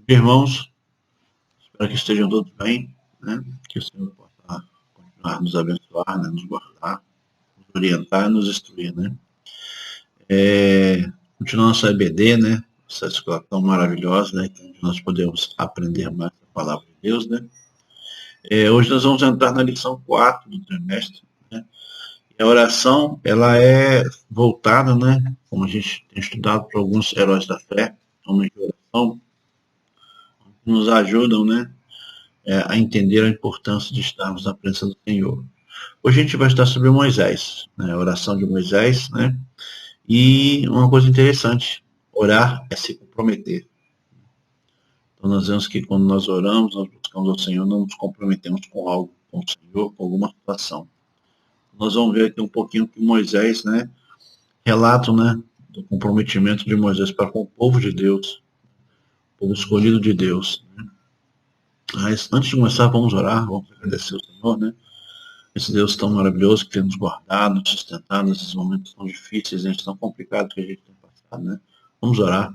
dia, irmãos, espero que estejam todos bem, né? Que o Senhor possa continuar nos abençoar, né? Nos guardar, nos orientar e nos instruir, né? Continuando nossa EBD, né? Essa escola tão maravilhosa, né? Que nós podemos aprender mais a palavra de Deus, né? Hoje nós vamos entrar na lição 4 do trimestre, né? E a oração, ela é voltada, né? Como a gente tem estudado para alguns heróis da fé, homens de oração, que nos ajudam, né? A entender a importância de estarmos na presença do Senhor. Hoje a gente vai estudar sobre Moisés, né, a oração de Moisés, né? E uma coisa interessante, orar é se comprometer. Então nós vemos que quando nós oramos, nós buscamos ao Senhor, não nos comprometemos com algo, com o Senhor, com alguma situação. Nós vamos ver aqui um pouquinho que Moisés, né, relato, né, do comprometimento de Moisés para com o povo de Deus, o povo escolhido de Deus. Né? Mas antes de começar, vamos orar, vamos agradecer ao Senhor, né? Esse Deus tão maravilhoso que tem nos guardado, nos sustentado nesses momentos tão difíceis, tão complicados que a gente tem passado, né? Vamos orar.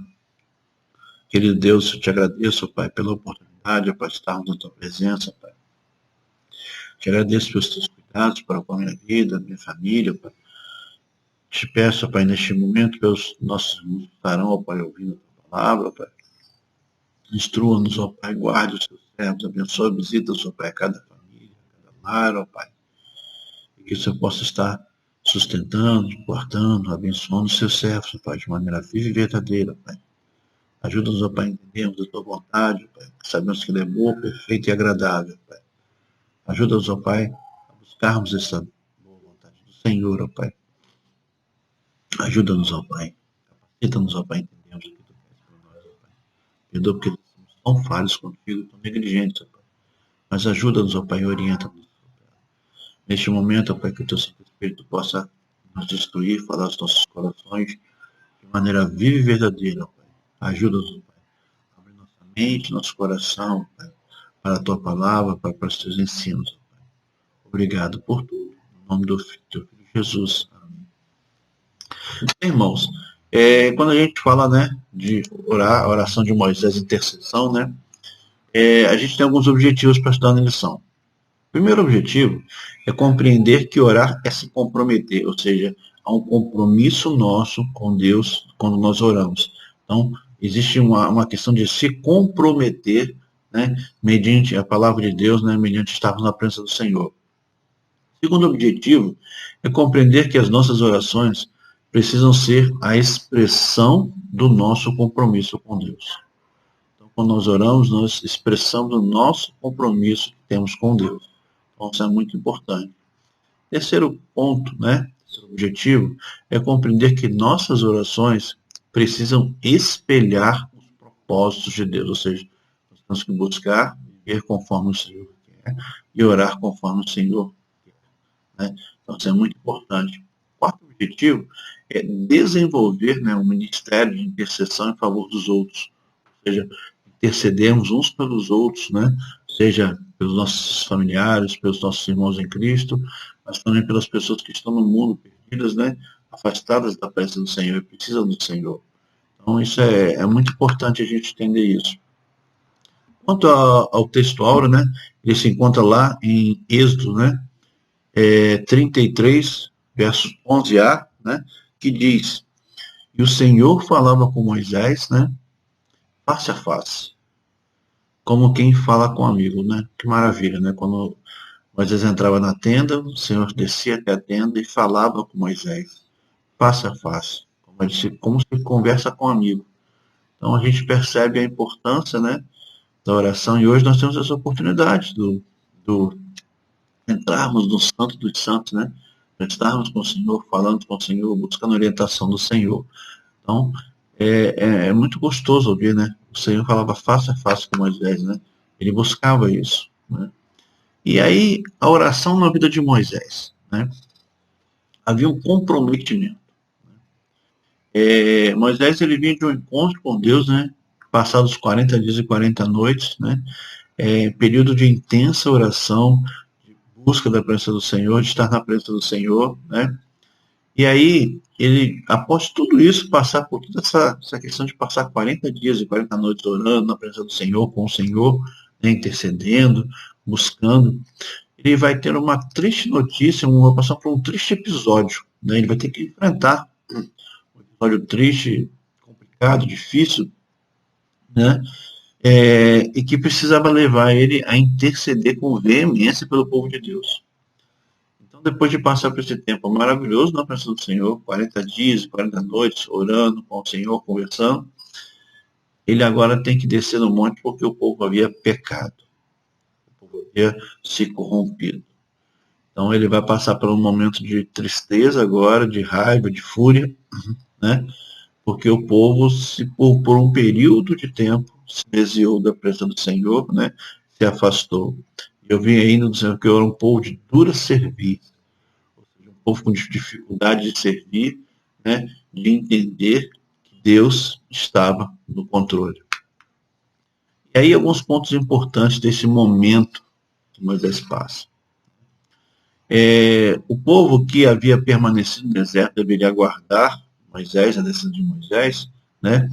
Querido Deus, eu te agradeço, Pai, pela oportunidade para estarmos na tua presença, Pai. Te agradeço pelos teus cuidados para com a minha vida, minha família, Pai. Te peço, Pai, neste momento, que os nossos irmãos estarão, ó Pai, ouvindo a tua palavra, Pai. Instrua-nos, ó Pai, guarde os teus servos, abençoe, visita, ó Pai, a cada família, a cada lar, ó Pai. E que o Senhor possa estar sustentando, guardando, abençoando os seus servos, Pai, de maneira viva e verdadeira, Pai. Ajuda-nos, Pai, a entendermos a tua vontade, Pai, que sabemos que ela é boa, perfeita e agradável, Pai. Ajuda-nos, Pai, a buscarmos essa boa vontade do Senhor, Pai. Ajuda-nos, Pai. Capacita-nos, Pai, a entendermos o que tu queres por nós, Pai. Perdoa porque somos tão falhos contigo, tão negligentes, Pai. Mas ajuda-nos, Pai, e orienta-nos. Neste momento, Pai, que o teu Santo Espírito possa nos destruir, falar aos nossos corações de maneira viva e verdadeira, Pai. Ajuda-nos, Pai. Abre nossa mente, nosso coração, Pai, para a tua palavra, para os teus ensinos, Pai. Obrigado por tudo. Em nome do teu Filho Jesus. Amém. Irmãos, quando a gente fala, né, de orar, a oração de Moisés, intercessão, né, a gente tem alguns objetivos para estudar na lição. O primeiro objetivo é compreender que orar é se comprometer, ou seja, há um compromisso nosso com Deus quando nós oramos. Então, existe uma questão de se comprometer, né, mediante a palavra de Deus, né, mediante estarmos na presença do Senhor. O segundo objetivo é compreender que as nossas orações precisam ser a expressão do nosso compromisso com Deus. Então, quando nós oramos, nós expressamos o nosso compromisso que temos com Deus. Então, isso é muito importante. Terceiro ponto, né, terceiro objetivo, é compreender que nossas orações precisam espelhar os propósitos de Deus, ou seja, nós temos que buscar viver conforme o Senhor quer e orar conforme o Senhor quer. Né? Então, isso é muito importante. O quarto objetivo é desenvolver, né, um ministério de intercessão em favor dos outros, ou seja, intercedermos uns pelos outros, né? Seja pelos nossos familiares, pelos nossos irmãos em Cristo, mas também pelas pessoas que estão no mundo perdidas, né? Afastadas da presença do Senhor e precisam do Senhor. Então isso é muito importante a gente entender isso. Quanto ao texto áureo, né? Ele se encontra lá em Êxodo, né? 33, versos 11a, né? Que diz: e o Senhor falava com Moisés, né? Face a face, como quem fala com um amigo, né? Que maravilha, né? Quando Moisés entrava na tenda, o Senhor descia até a tenda e falava com Moisés, face a face, como se conversa com um amigo. Então a gente percebe a importância, né, da oração, e hoje nós temos essa oportunidade do entrarmos no Santo dos Santos, né? Estarmos com o Senhor, falando com o Senhor, buscando a orientação do Senhor. Então, é muito gostoso ouvir, né? O Senhor falava face a face com Moisés, né? Ele buscava isso, né? E aí, a oração na vida de Moisés, né? Havia um comprometimento. Moisés, ele vinha de um encontro com Deus, né? Passados 40 dias e 40 noites, né? Período de intensa oração, de busca da presença do Senhor, de estar na presença do Senhor, né? E aí, ele, após tudo isso, passar por toda essa questão de passar 40 dias e 40 noites orando na presença do Senhor, com o Senhor, né, intercedendo, buscando, ele vai ter uma triste notícia, vai passar por um triste episódio. Né? Ele vai ter que enfrentar um episódio triste, complicado, difícil, né? E que precisava levar ele a interceder com veemência pelo povo de Deus. Então, depois de passar por esse tempo maravilhoso na presença do Senhor, 40 dias, 40 noites, orando com o Senhor, conversando, ele agora tem que descer no monte porque o povo havia pecado, o povo havia se corrompido. Então, ele vai passar por um momento de tristeza agora, de raiva, de fúria, né? Porque o povo, por um período de tempo, se desviou da presença do Senhor, né? Se afastou. Eu vi ainda do Senhor que eu era um povo de dura serviço, um povo com dificuldade de servir, né? De entender que Deus estava no controle. E aí alguns pontos importantes desse momento que Moisés passa. O povo que havia permanecido no deserto deveria aguardar Moisés, a descida de Moisés, né?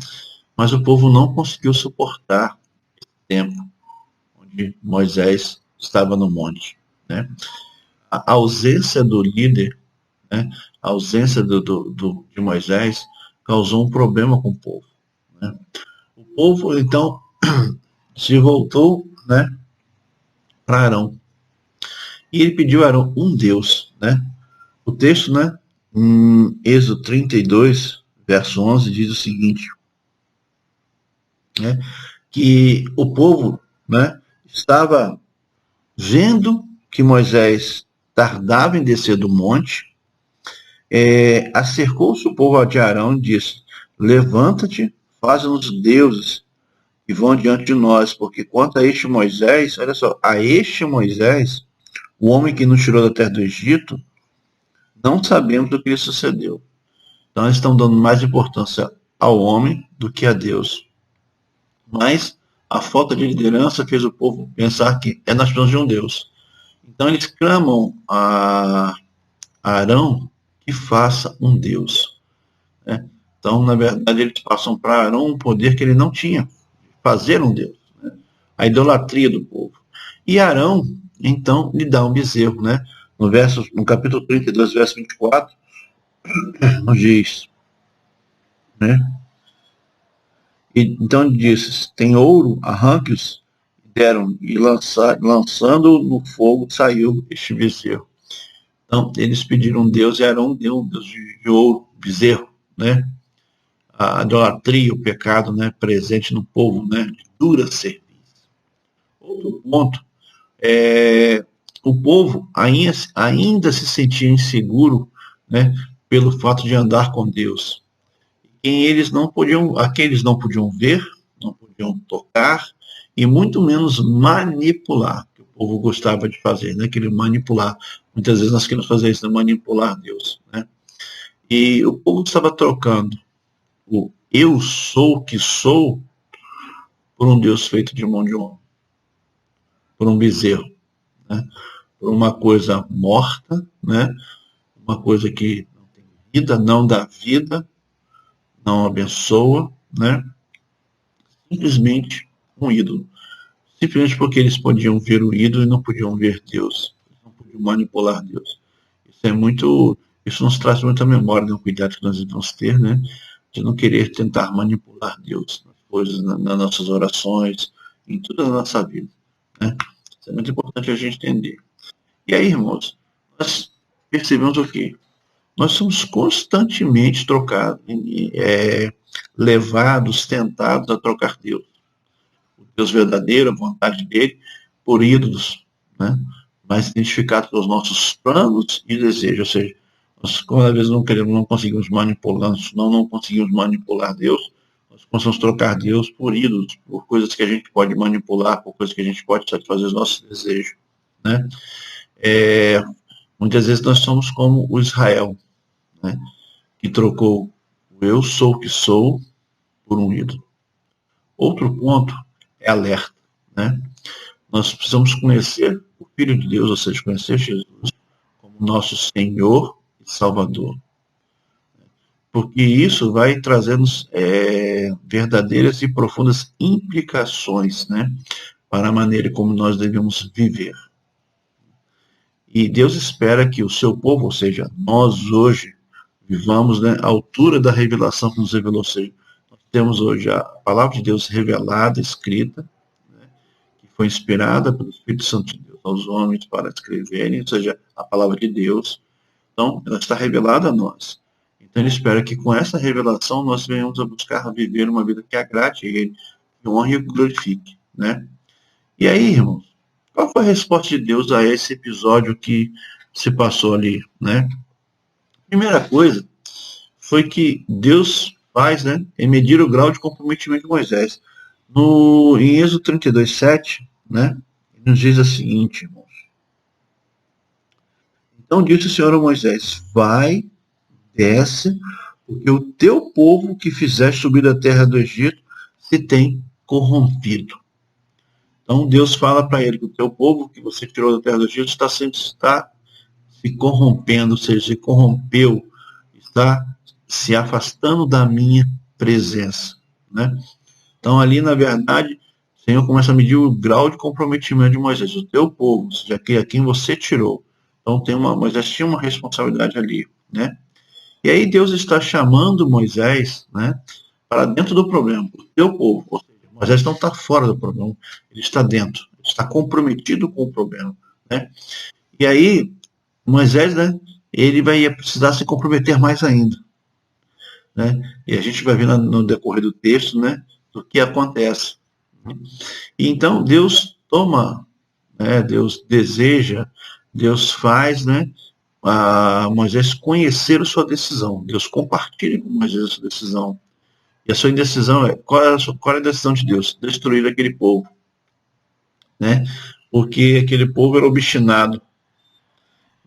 Mas o povo não conseguiu suportar esse tempo onde Moisés estava no monte, né? A ausência do líder, né? A ausência de Moisés causou um problema com o povo, né? O povo, então, se voltou, né, para Arão. E ele pediu a Arão um Deus, né? O texto, né, em Êxodo 32, verso 11, diz o seguinte, né, que o povo, né, estava vendo que Moisés tardava em descer do monte, acercou-se o povo de Arão e disse, levanta-te, faz-nos deuses que vão diante de nós, porque quanto a este Moisés, olha só, a este Moisés, o homem que nos tirou da terra do Egito, não sabemos o que lhe sucedeu. Então eles estão dando mais importância ao homem do que a Deus. Mas a falta de liderança fez o povo pensar que nós precisamos de um Deus. Então eles clamam a Arão que faça um Deus. Né? Então, na verdade, eles passam para Arão um poder que ele não tinha, fazer um Deus. Né? A idolatria do povo. E Arão, então, lhe dá um bezerro. Né? No capítulo 32, verso 24, nos diz, né? E, então ele disse, tem ouro, arranque-os, deram, e lançando no fogo saiu este bezerro. Então, eles pediram um Deus e Arão deu um Deus de ouro, bezerro, né? A idolatria, o pecado, né? Presente no povo, né? De dura serviço. Outro ponto, o povo ainda se sentia inseguro, né? Pelo fato de andar com Deus. Aqueles não podiam ver, não podiam tocar e muito menos manipular, que o povo gostava de fazer, né? Aquele manipular. Muitas vezes nós queremos fazer isso, né? Manipular Deus, né? E o povo estava trocando o eu sou o que sou por um Deus feito de mão de homem, por um bezerro, né? Por uma coisa morta, né? Uma coisa que não tem vida, não dá vida, não abençoa, né? Simplesmente um ídolo. Simplesmente porque eles podiam ver o ídolo e não podiam ver Deus. Não podiam manipular Deus. Isso nos traz muita memória, né? Um cuidado que nós devemos ter, né? De não querer tentar manipular Deus nas coisas, nas nossas orações, em toda a nossa vida, né? Isso é muito importante a gente entender. E aí, irmãos, nós percebemos o quê? Nós somos constantemente trocados, levados, tentados a trocar Deus. O Deus verdadeiro, a vontade dele, por ídolos, né? Mas identificados pelos nossos planos e desejos. Ou seja, nós, como às vezes não conseguimos manipular, não conseguimos manipular Deus, nós conseguimos trocar Deus por ídolos, por coisas que a gente pode manipular, por coisas que a gente pode satisfazer os nossos desejos, né? Muitas vezes nós somos como o Israel, né? Que trocou o eu sou o que sou por um ídolo. Outro ponto é alerta, né? Nós precisamos conhecer o Filho de Deus, ou seja, conhecer Jesus como nosso Senhor e Salvador. porque isso vai trazendo verdadeiras e profundas implicações, né, para a maneira como nós devemos viver. E Deus espera que o seu povo, ou seja, nós hoje, vivamos, né, à altura da revelação que nos revelou. Ou seja, nós temos hoje a palavra de Deus revelada, escrita, né, que foi inspirada pelo Espírito Santo de Deus aos homens para escreverem, ou seja, a palavra de Deus. Então, ela está revelada a nós. Então, ele espera que com essa revelação nós venhamos a buscar viver uma vida que agrade a Ele, que honre e o glorifique, né? E aí, irmãos, qual foi a resposta de Deus a esse episódio que se passou ali, né? Primeira coisa foi que Deus faz, né, é medir o grau de comprometimento de Moisés. Em Êxodo 32:7, né, nos diz o seguinte, irmãos. Então disse o Senhor a Moisés: vai, desce, porque o teu povo que fizeste subir da terra do Egito se tem corrompido. Então Deus fala para ele que o teu povo que você tirou da terra do Egito está se corrompendo, ou seja, se corrompeu, está se afastando da minha presença, né? Então ali, na verdade, o Senhor começa a medir o grau de comprometimento de Moisés, o teu povo, ou seja, a quem você tirou. Então Moisés tinha uma responsabilidade ali, né? E aí Deus está chamando Moisés, né, para dentro do problema, o teu povo. Ou seja, Moisés não está fora do problema, ele está dentro, ele está comprometido com o problema, né? E aí Moisés, né, ele vai precisar se comprometer mais ainda, né? E a gente vai ver no decorrer do texto, né, do que acontece. E então Deus toma, né, Deus deseja, Deus faz, né, a Moisés conhecer a sua decisão. Deus compartilha com Moisés a sua decisão. E a sua indecisão qual é a decisão de Deus? Destruir aquele povo, né? Porque aquele povo era obstinado,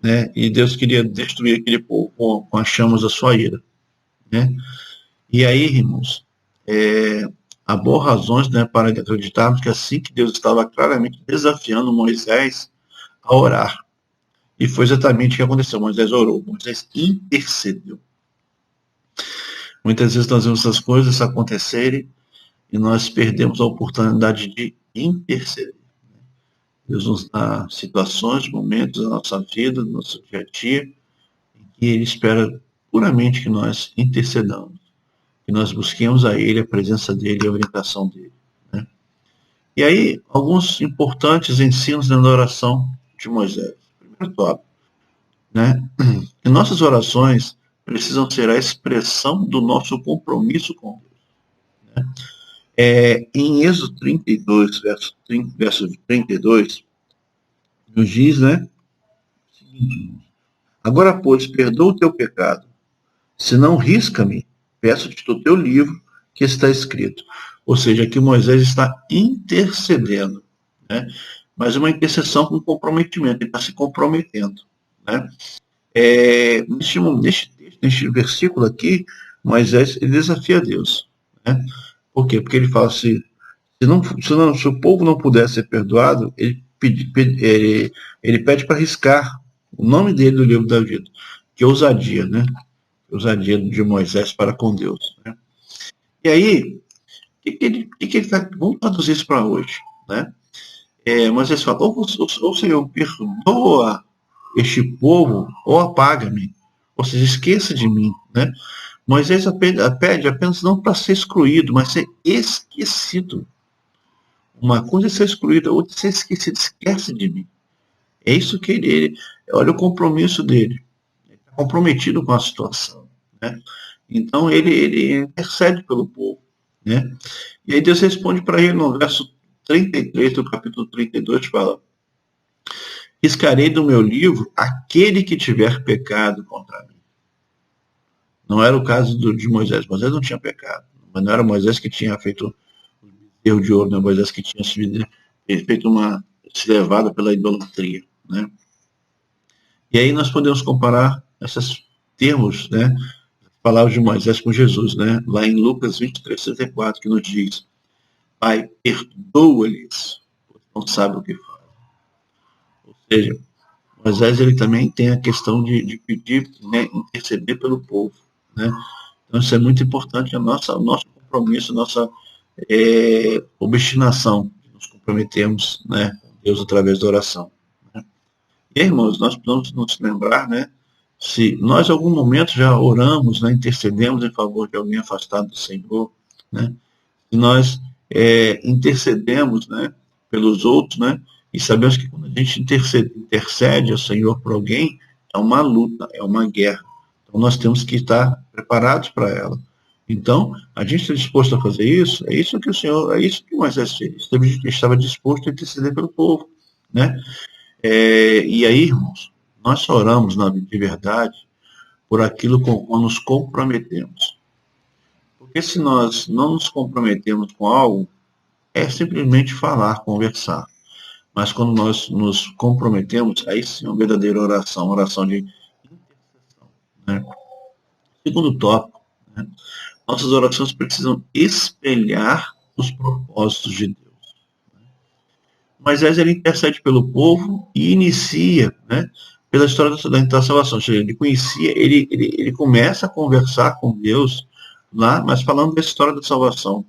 né? E Deus queria destruir aquele povo com as chamas da sua ira, né? E aí, irmãos, há boas razões, né, para acreditarmos que assim que Deus estava claramente desafiando Moisés a orar. E foi exatamente o que aconteceu. Moisés orou, Moisés intercedeu. Muitas vezes nós vemos essas coisas acontecerem e nós perdemos a oportunidade de interceder. Deus nos dá situações, momentos da nossa vida, do nosso dia a dia, em que Ele espera puramente que nós intercedamos, que nós busquemos a Ele, a presença dEle e a orientação dEle, né? E aí, alguns importantes ensinos da oração de Moisés. Primeiro tópico, né? Que nossas orações precisam ser a expressão do nosso compromisso com Deus, né? Em Êxodo 32, verso 32, nos diz, né? Agora, pois, perdoa o teu pecado, se não risca-me, peço-te do teu livro que está escrito. Ou seja, aqui Moisés está intercedendo, né? Mas uma intercessão com comprometimento, ele está se comprometendo, né? Neste versículo aqui, Moisés ele desafia Deus, né? Por quê? Porque ele fala assim, se o povo não puder ser perdoado, ele pede para riscar o nome dele do livro da vida. Que ousadia, né? Ousadia de Moisés para com Deus, né? E aí, vamos traduzir isso para hoje, né? Moisés fala, ou Senhor, perdoa este povo, ou apaga-me, ou seja, esqueça de mim, né? Moisés pede apenas não para ser excluído, mas ser esquecido. Uma coisa é ser excluído, outra é ser esquecido, esquece de mim. É isso que olha o compromisso dele, ele está comprometido com a situação, né? Então ele intercede pelo povo, né? E aí Deus responde para ele no verso 33 do capítulo 32, fala, riscarei do meu livro aquele que tiver pecado contra mim. Não era o caso de Moisés. Moisés não tinha pecado. Mas não era Moisés que tinha feito o erro de ouro, não era Moisés que tinha feito se levado pela idolatria, né? E aí nós podemos comparar esses termos, né, palavras de Moisés com Jesus, né? Lá em Lucas 23:34, que nos diz, Pai, perdoa-lhes, pois não sabem o que fazem. Ou seja, Moisés ele também tem a questão de pedir, né, interceder pelo povo, né? Então, isso é muito importante, o nosso compromisso, a nossa obstinação, nos comprometemos, né, com Deus através da oração. Né? E, irmãos, nós precisamos nos lembrar, né, se nós, em algum momento, já oramos, né, intercedemos em favor de alguém afastado do Senhor, né, se nós intercedemos, né, pelos outros, né, e sabemos que quando a gente intercede ao Senhor por alguém, é uma luta, é uma guerra. Então, nós temos que estar preparados para ela. Então, a gente está disposto a fazer isso, é isso que o Senhor, é isso que Moisés fez. Ele estava disposto a interceder pelo povo, né? E aí, irmãos, nós só oramos de verdade por aquilo com que nos comprometemos. Porque se nós não nos comprometemos com algo, é simplesmente falar, conversar. Mas quando nós nos comprometemos, aí sim é uma verdadeira oração, oração de intercessão. Né? Segundo tópico, né? Nossas orações precisam espelhar os propósitos de Deus. Moisés ele intercede pelo povo e inicia, né, pela história da salvação. Ou seja, ele conhecia, ele começa a conversar com Deus lá, mas falando da história da salvação.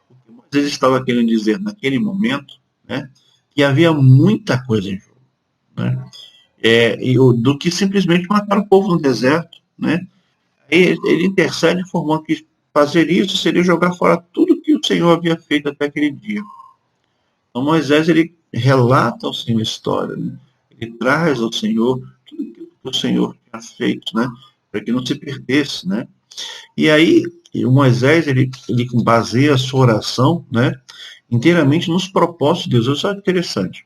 O que Moisés estava querendo dizer naquele momento, né, que havia muita coisa em jogo, né, do que simplesmente matar o povo no deserto, né. Ele intercede informando que fazer isso seria jogar fora tudo que o Senhor havia feito até aquele dia. Então Moisés ele relata ao Senhor a história, né? Ele traz ao Senhor tudo aquilo que o Senhor tinha feito, né? Para que não se perdesse, né? E aí o Moisés ele baseia a sua oração, né? Inteiramente nos propósitos de Deus. Isso é interessante.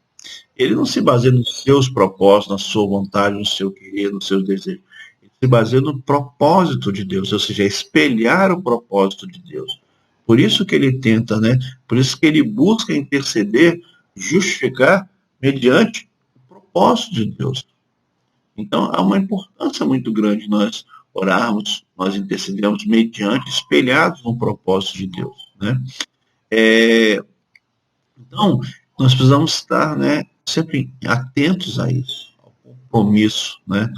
Ele não se baseia nos seus propósitos, na sua vontade, no seu querer, nos seus desejos. Ele se baseia no propósito de Deus, ou seja, espelhar o propósito de Deus. Por isso que ele tenta, né? Por isso que ele busca interceder, justificar mediante o propósito de Deus. Então, há uma importância muito grande nós orarmos, nós intercedermos mediante, espelhados no propósito de Deus, né? Então, nós precisamos estar, né, sempre atentos a isso, ao compromisso, né,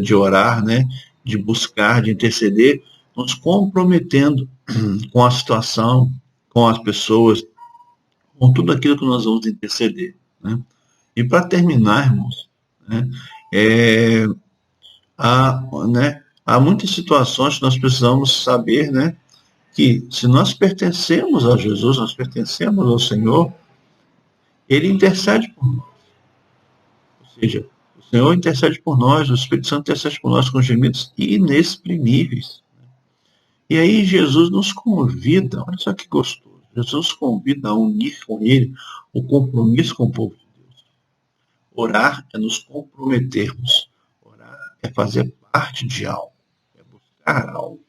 de orar, né, de buscar, de interceder, nos comprometendo com a situação, com as pessoas, com tudo aquilo que nós vamos interceder, né? E para terminar, irmãos, né, é, há muitas situações que nós precisamos saber, né, que se nós pertencemos a Jesus, nós pertencemos ao Senhor, ele intercede por nós. Ou seja, o Senhor intercede por nós, o Espírito Santo intercede por nós com gemidos inexprimíveis. E aí Jesus nos convida, olha só que gostoso, Jesus nos convida a unir com Ele o compromisso com o povo de Deus. Orar é nos comprometermos, orar é fazer parte de algo, é buscar algo,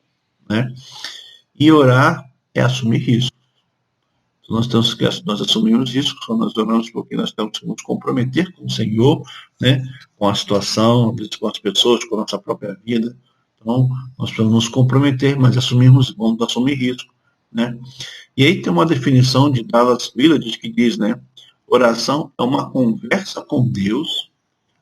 né? E orar é assumir risco. Nós temos que nós assumimos riscos quando nós oramos, porque nós temos que nos comprometer com o Senhor, né, com a situação, com as pessoas, com a nossa própria vida. Então, nós precisamos nos comprometer, mas vamos assumir risco, né? E aí tem uma definição de Dallas Willard que diz, né, oração é uma conversa com Deus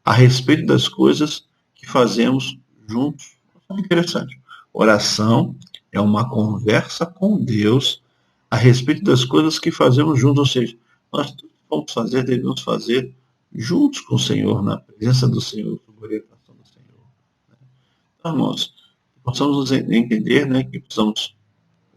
a respeito das coisas que fazemos juntos. É interessante. Oração é uma conversa com Deus a respeito das coisas que fazemos juntos, ou seja, nós vamos fazer, devemos fazer juntos com o Senhor, na presença do Senhor, sob a orientação do Senhor. Então, irmãos, possamos entender, né, que precisamos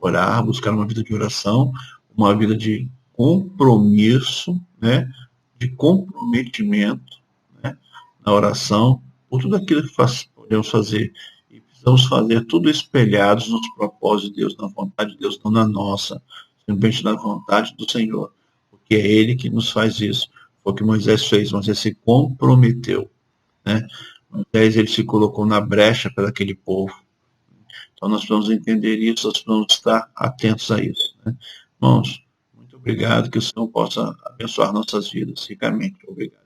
orar, buscar uma vida de oração, uma vida de compromisso, né, de comprometimento, né, na oração, por tudo aquilo que podemos fazer. E precisamos fazer tudo espelhados nos propósitos de Deus, na vontade de Deus, não na nossa, simplesmente na vontade do Senhor, porque é Ele que nos faz isso. Foi o que Moisés fez, Moisés se comprometeu, né? Moisés ele se colocou na brecha para aquele povo. Então nós precisamos entender isso, nós precisamos estar atentos a isso, né? Irmãos, muito obrigado, que o Senhor possa abençoar nossas vidas ricamente. Obrigado.